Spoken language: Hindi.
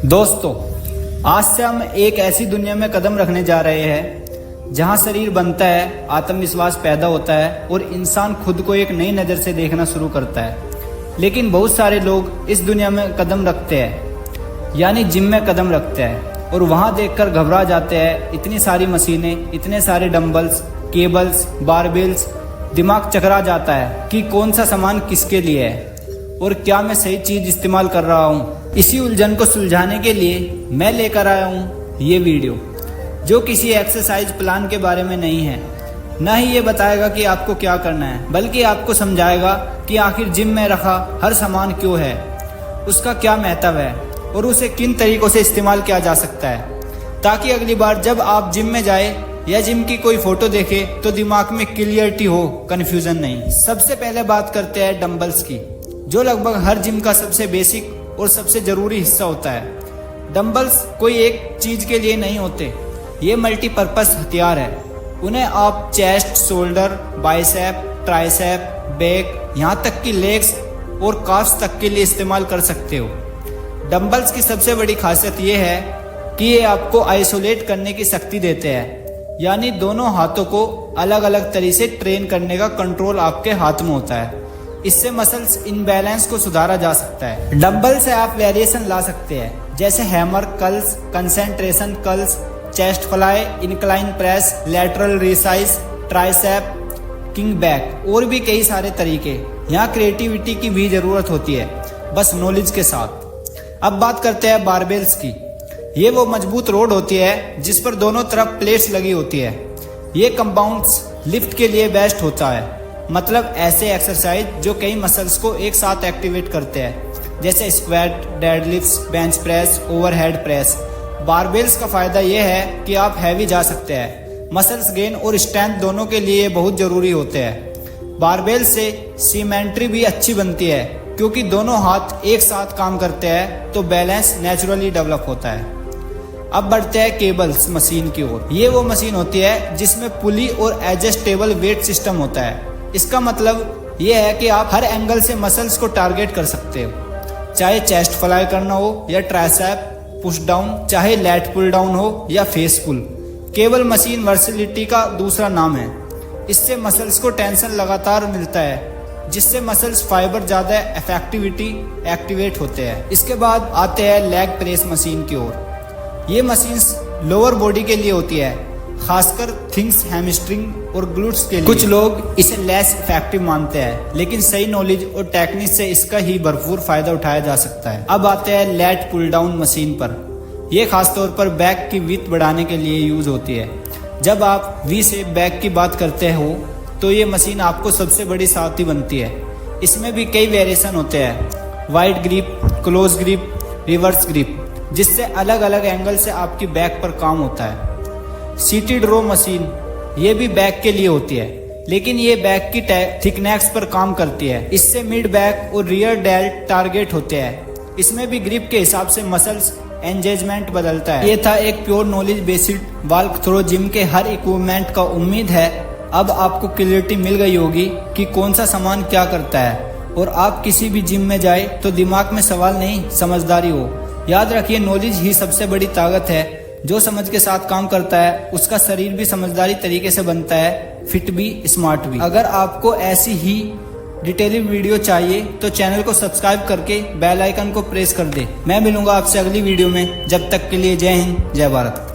दोस्तों, आज से हम एक ऐसी दुनिया में कदम रखने जा रहे हैं जहां शरीर बनता है, आत्मविश्वास पैदा होता है और इंसान खुद को एक नई नज़र से देखना शुरू करता है। लेकिन बहुत सारे लोग इस दुनिया में कदम रखते हैं, यानी जिम में कदम रखते हैं और वहां देखकर घबरा जाते हैं। इतनी सारी मशीनें, इतने सारे डंबल्स, केबल्स, बारबेल्स, दिमाग चकरा जाता है कि कौन सा सामान किसके लिए है और क्या मैं सही चीज़ इस्तेमाल कर रहा हूँ। इसी उलझन को सुलझाने के लिए मैं लेकर आया हूँ ये वीडियो, जो किसी एक्सरसाइज प्लान के बारे में नहीं है, न ही ये बताएगा कि आपको क्या करना है, बल्कि आपको समझाएगा कि आखिर जिम में रखा हर सामान क्यों है, उसका क्या महत्व है और उसे किन तरीकों से इस्तेमाल किया जा सकता है, ताकि अगली बार जब आप जिम में जाए या जिम की कोई फोटो देखे तो दिमाग में क्लियरिटी हो, कन्फ्यूजन नहीं। सबसे पहले बात करते हैं डंबल्स की, जो लगभग हर जिम का सबसे बेसिक और सबसे ज़रूरी हिस्सा होता है। डंबल्स कोई एक चीज़ के लिए नहीं होते, ये मल्टीपर्पज़ हथियार है। उन्हें आप chest, shoulder, bicep, tricep, back, यहाँ तक कि लेग्स और काफ्स तक के लिए इस्तेमाल कर सकते हो। डंबल्स की सबसे बड़ी खासियत ये है कि ये आपको आइसोलेट करने की शक्ति देते हैं, यानी दोनों हाथों को अलग अलग तरीके से ट्रेन करने का कंट्रोल आपके हाथ में होता है। इससे मसल्स इनबैलेंस को सुधारा जा सकता है। डंबल से आप वेरिएशन ला सकते हैं, जैसे hammer curls, concentration curls, chest fly, incline press, lateral resize, tricep, king back और भी कई सारे तरीके। यहाँ क्रिएटिविटी की भी जरूरत होती है, बस नॉलेज के साथ। अब बात करते हैं बारबेल्स की। ये वो मजबूत रोड होती है जिस पर दोनों तरफ प्लेट्स लगी होती है। ये कंपाउंड्स लिफ्ट के लिए बेस्ट होता है, मतलब ऐसे एक्सरसाइज जो कई मसल्स को एक साथ एक्टिवेट करते हैं, जैसे squat, deadlifts, bench press, overhead press. Barbells का फायदा यह है कि आप हैवी जा सकते हैं। मसल्स गेन और स्ट्रेंथ दोनों के लिए बहुत जरूरी होते हैं। बारबेल से सिमेट्री भी अच्छी बनती है, क्योंकि दोनों हाथ एक साथ काम करते हैं तो बैलेंस नेचुरली डेवलप होता है। अब बढ़ते हैं केबल्स मशीन की ओर। ये वो मशीन होती है जिसमें पुली और एडजस्टेबल वेट सिस्टम होता है। इसका मतलब ये है कि आप हर एंगल से मसल्स को टारगेट कर सकते हो, चाहे चेस्ट फ्लाई करना हो या ट्राइसेप पुश डाउन, चाहे लैट पुल डाउन हो या फेस पुल। केबल मशीन वर्सिलिटी का दूसरा नाम है। इससे मसल्स को टेंशन लगातार मिलता है, जिससे मसल्स फाइबर ज़्यादा इफेक्टिविटी एक्टिवेट होते हैं। इसके बाद आते हैं लेग प्रेस मशीन की ओर। ये मशीन्स लोअर बॉडी के लिए होती है, खासकर थिंग्स, हैमस्ट्रिंग और ग्लूट्स के लिए। कुछ लोग इसे लेस इफेक्टिव मानते हैं, लेकिन सही नॉलेज और टेक्निक से इसका ही भरपूर फायदा उठाया जा सकता है। अब आते हैं लैट पुल डाउन मशीन पर। यह खासतौर पर बैक की विड्थ बढ़ाने के लिए यूज होती है। जब आप वी से बैक की बात करते हो तो ये मशीन आपको सबसे बड़ी साथी बनती है। इसमें भी कई वेरिएशन होते हैं, wide grip, close grip, reverse grip, जिससे अलग अलग एंगल से आपकी बैक पर काम होता है। सीटेड रो मशीन, ये भी बैक के लिए होती है, लेकिन ये बैक की थिकनेस पर काम करती है। इससे मिड बैक और रियर डेल्ट टारगेट होते हैं। इसमें भी ग्रिप के हिसाब से मसल्स एंगेजमेंट बदलता है। ये था एक pure knowledge based walk through gym के हर इक्विपमेंट का। उम्मीद है अब आपको क्लियरिटी मिल गई होगी कि कौन सा सामान क्या करता है, और आप किसी भी जिम में जाए तो दिमाग में सवाल नहीं, समझदारी हो। याद रखिए, नॉलेज ही सबसे बड़ी ताकत है। जो समझ के साथ काम करता है उसका शरीर भी समझदारी तरीके से बनता है, फिट भी, स्मार्ट भी। अगर आपको ऐसी ही डिटेलिंग वीडियो चाहिए तो चैनल को सब्सक्राइब करके बेल आइकन को प्रेस कर दे। मैं मिलूंगा आपसे अगली वीडियो में। जब तक के लिए जय हिंद, जय भारत।